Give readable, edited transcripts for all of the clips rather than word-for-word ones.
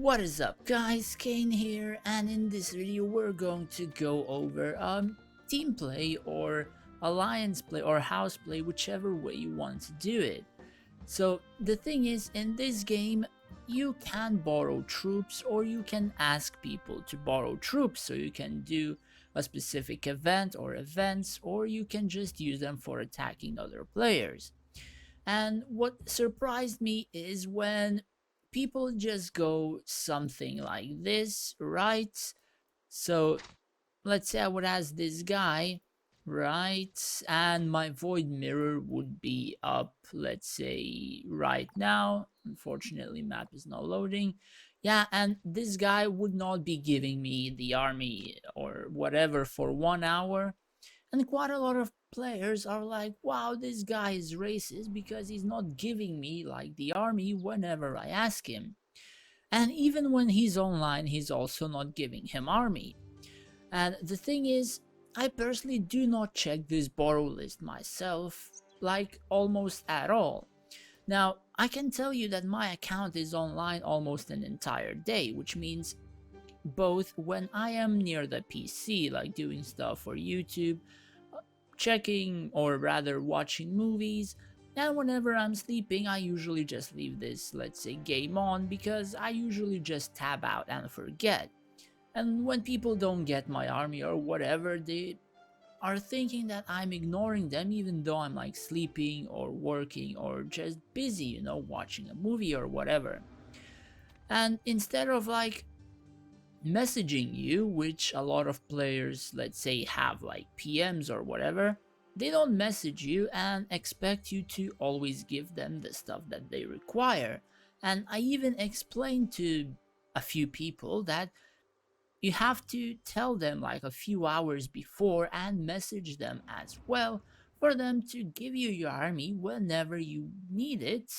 What is up guys, Kane here, and in this video we're going to go over team play or alliance play or house play, whichever way you want to do it. So the thing is, in this game you can borrow troops or you can ask people to borrow troops, so you can do a specific event or events, or you can just use them for attacking other players. And what surprised me is when people just go something like this, right? So let's say I would ask this guy, right? And my void mirror would be up, let's say right now. Unfortunately, map is not loading. Yeah, and this guy would not be giving me the army or whatever for 1 hour. And quite a lot of players are like, wow, this guy is racist because he's not giving me like the army whenever I ask him. And even when he's online, he's also not giving him army. And the thing is, I personally do not check this borrow list myself, like almost at all. Now, I can tell you that my account is online almost an entire day, which means both when I am near the PC, like doing stuff for YouTube, checking or rather watching movies, and whenever I'm sleeping I usually just leave this, let's say, game on, because I usually just tab out and forget. And when people don't get my army or whatever, they are thinking that I'm ignoring them even though I'm like sleeping or working or just busy, watching a movie or whatever. And instead of like messaging you, which a lot of players, let's say, have like PMs or whatever, they don't message you and expect you to always give them the stuff that they require. And I even explained to a few people that you have to tell them like a few hours before and message them as well for them to give you your army whenever you need it,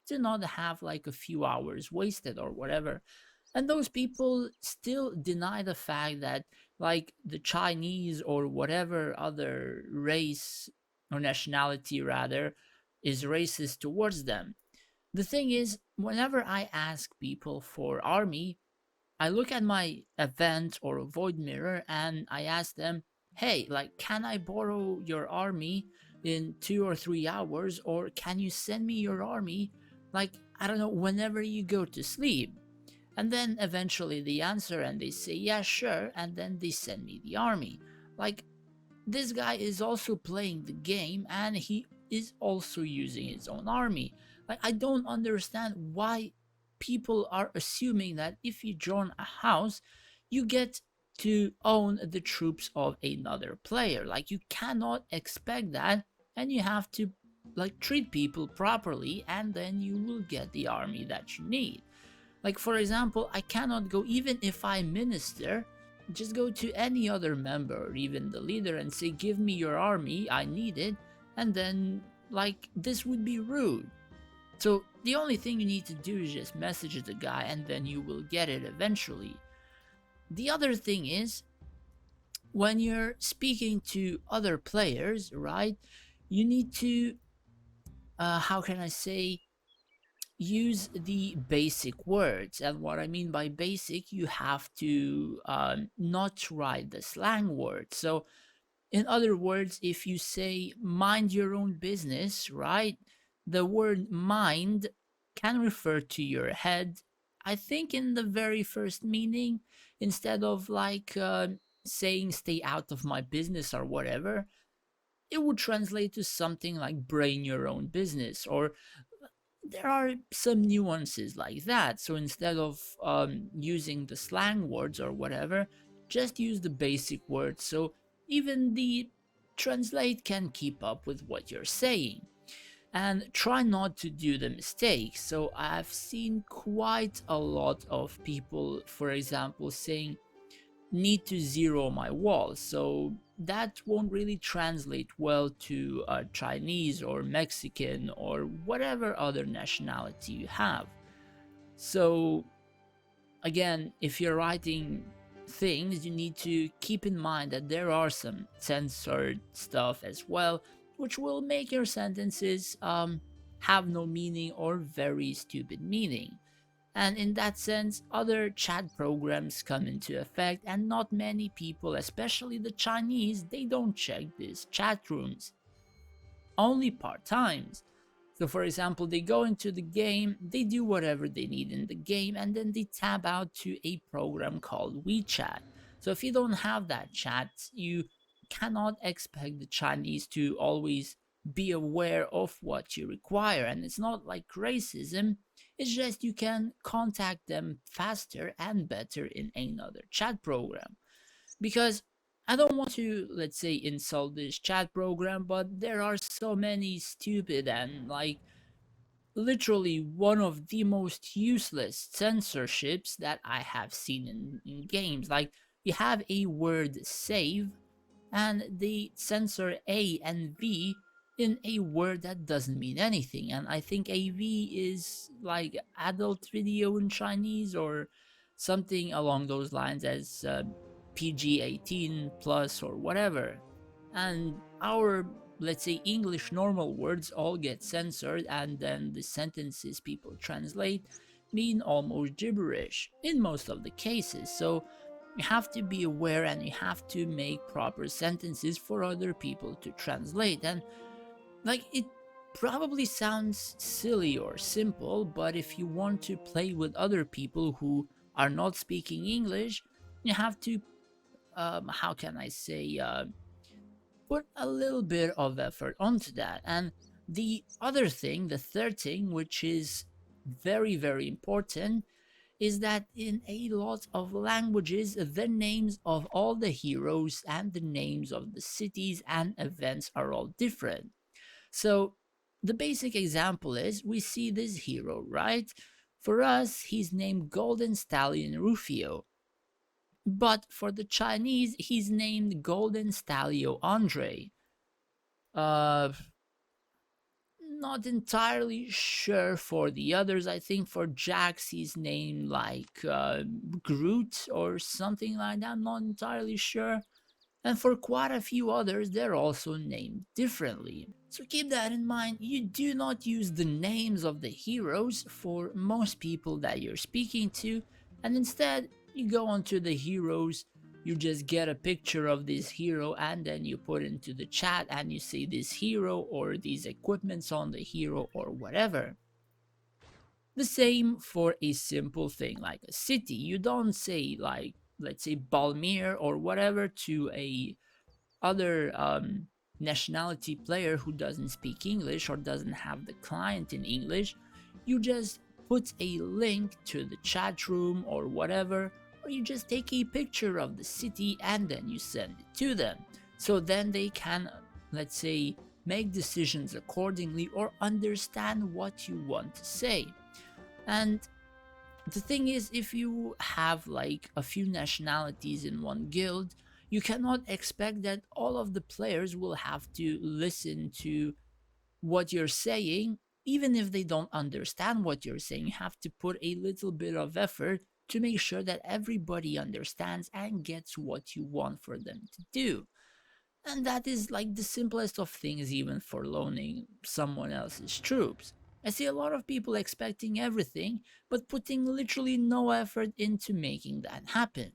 to not have like a few hours wasted or whatever. And those people still deny the fact that like the Chinese or whatever other race or nationality rather is racist towards them. The thing is, whenever I ask people for army, I look at my event or void mirror and I ask them, hey, like, can I borrow your army in 2 or 3 hours, or can you send me your army, like, I don't know, whenever you go to sleep? And then eventually they answer and they say, yeah, sure, and then they send me the army. Like, this guy is also playing the game and he is also using his own army. Like, I don't understand why people are assuming that if you join a house, you get to own the troops of another player. Like, you cannot expect that, and you have to like treat people properly, and then you will get the army that you need. Like, for example, I cannot go, even if I minister, just go to any other member or even the leader and say, give me your army, I need it, and then, like, this would be rude. So the only thing you need to do is just message the guy and then you will get it eventually. The other thing is, when you're speaking to other players, right, you need to, how can I say, use the basic words. And what I mean by basic, you have to not write the slang words. So in other words, if you say mind your own business, right, the word mind can refer to your head, I think, in the very first meaning, instead of like saying stay out of my business or whatever. It would translate to something like brain your own business, or there are some nuances like that. So instead of using the slang words or whatever, just use the basic words, so even the translate can keep up with what you're saying. And try not to do the mistakes. So I've seen quite a lot of people, for example, saying need to zero my wall. So that won't really translate well to Chinese or Mexican or whatever other nationality you have. So again, if you're writing things, you need to keep in mind that there are some censored stuff as well, which will make your sentences have no meaning or very stupid meaning. And in that sense, other chat programs come into effect, and not many people, especially the Chinese, they don't check these chat rooms, only part times. So, for example, they go into the game, they do whatever they need in the game, and then they tab out to a program called WeChat. So, if you don't have that chat, you cannot expect the Chinese to always be aware of what you require. And it's not like racism, it's just you can contact them faster and better in another chat program. Because I don't want to, let's say, insult this chat program, but there are so many stupid and like literally one of the most useless censorships that I have seen in games. Like, you have a word save, and they censor A and V in a word that doesn't mean anything. And I think AV is like adult video in Chinese or something along those lines, as PG 18 plus or whatever. And our, let's say, English normal words all get censored, and then the sentences people translate mean almost gibberish in most of the cases. So you have to be aware, and you have to make proper sentences for other people to translate. And like, it probably sounds silly or simple, but if you want to play with other people who are not speaking English, you have to, how can I say, put a little bit of effort onto that. And the other thing, the third thing, which is very, very important, is that in a lot of languages, the names of all the heroes and the names of the cities and events are all different. So, the basic example is we see this hero, right? For us, he's named Golden Stallion Rufio. But for the Chinese, he's named Golden Stallion Andre. Uh, Not entirely sure for the others. I think for Jax he's named like Groot or something like that. I'm not entirely sure. And for quite a few others, they're also named differently. So keep that in mind. You do not use the names of the heroes for most people that you're speaking to, and instead, you go onto the heroes, you just get a picture of this hero, and then you put into the chat and you say this hero or these equipments on the hero or whatever. The same for a simple thing like a city. You don't say, like, let's say Balmir or whatever to a other nationality player who doesn't speak English or doesn't have the client in English. You just put a link to the chat room or whatever, or you just take a picture of the city and then you send it to them. So then they can, let's say, make decisions accordingly or understand what you want to say. And the thing is, if you have like a few nationalities in one guild, you cannot expect that all of the players will have to listen to what you're saying. Even if they don't understand what you're saying, you have to put a little bit of effort to make sure that everybody understands and gets what you want for them to do. And that is like the simplest of things, even for loaning someone else's troops. I see a lot of people expecting everything, but putting literally no effort into making that happen.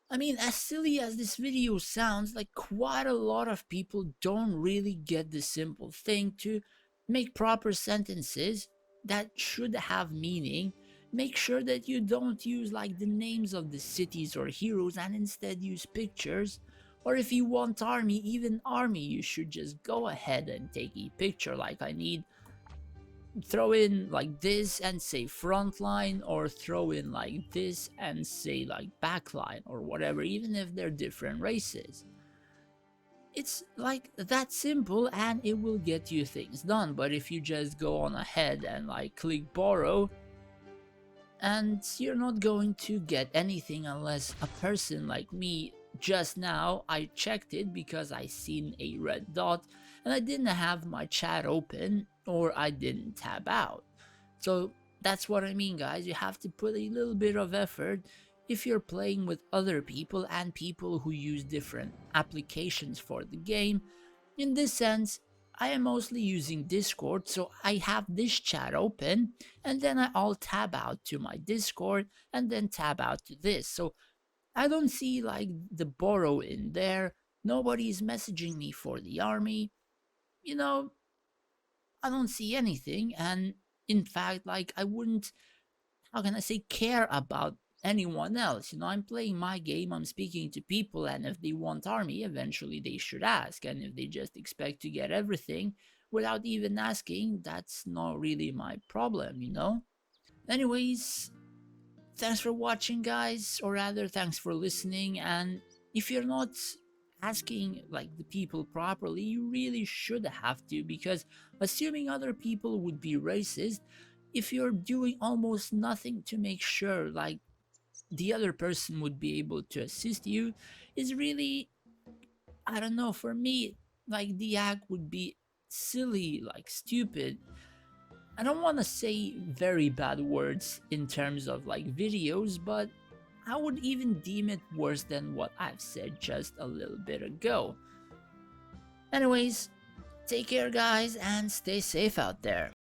I mean, as silly as this video sounds, like quite a lot of people don't really get the simple thing to make proper sentences that should have meaning. Make sure that you don't use like the names of the cities or heroes and instead use pictures. Or if you want army, even army, you should just go ahead and take a picture. Like, I need throw in like this and say front line, or throw in like this and say like back line or whatever, even if they're different races. It's like that simple and it will get you things done. But if you just go on ahead and like click borrow, and you're not going to get anything unless a person like me, just now I checked it because I seen a red dot and I didn't have my chat open or I didn't tab out. So that's what I mean, guys. You have to put a little bit of effort if you're playing with other people and people who use different applications for the game. In this sense, I am mostly using Discord, so I have this chat open, and then I'll tab out to my Discord, and then tab out to this. So I don't see like the borrow in there. Nobody's messaging me for the army. You know, I don't see anything, and in fact, like I wouldn't, how can I say, care about anyone else. I'm playing my game, I'm speaking to people, and if they want army, eventually they should ask. And if they just expect to get everything without even asking, that's not really my problem. Anyways, thanks for watching, guys, or rather, thanks for listening. And if you're not asking like the people properly, you really should have to, because assuming other people would be racist, if you're doing almost nothing to make sure like the other person would be able to assist you, is really, I don't know, for me, like the act would be silly, like stupid. I don't want to say very bad words in terms of like videos, but I would even deem it worse than what I've said just a little bit ago. Anyways, take care, guys, and stay safe out there.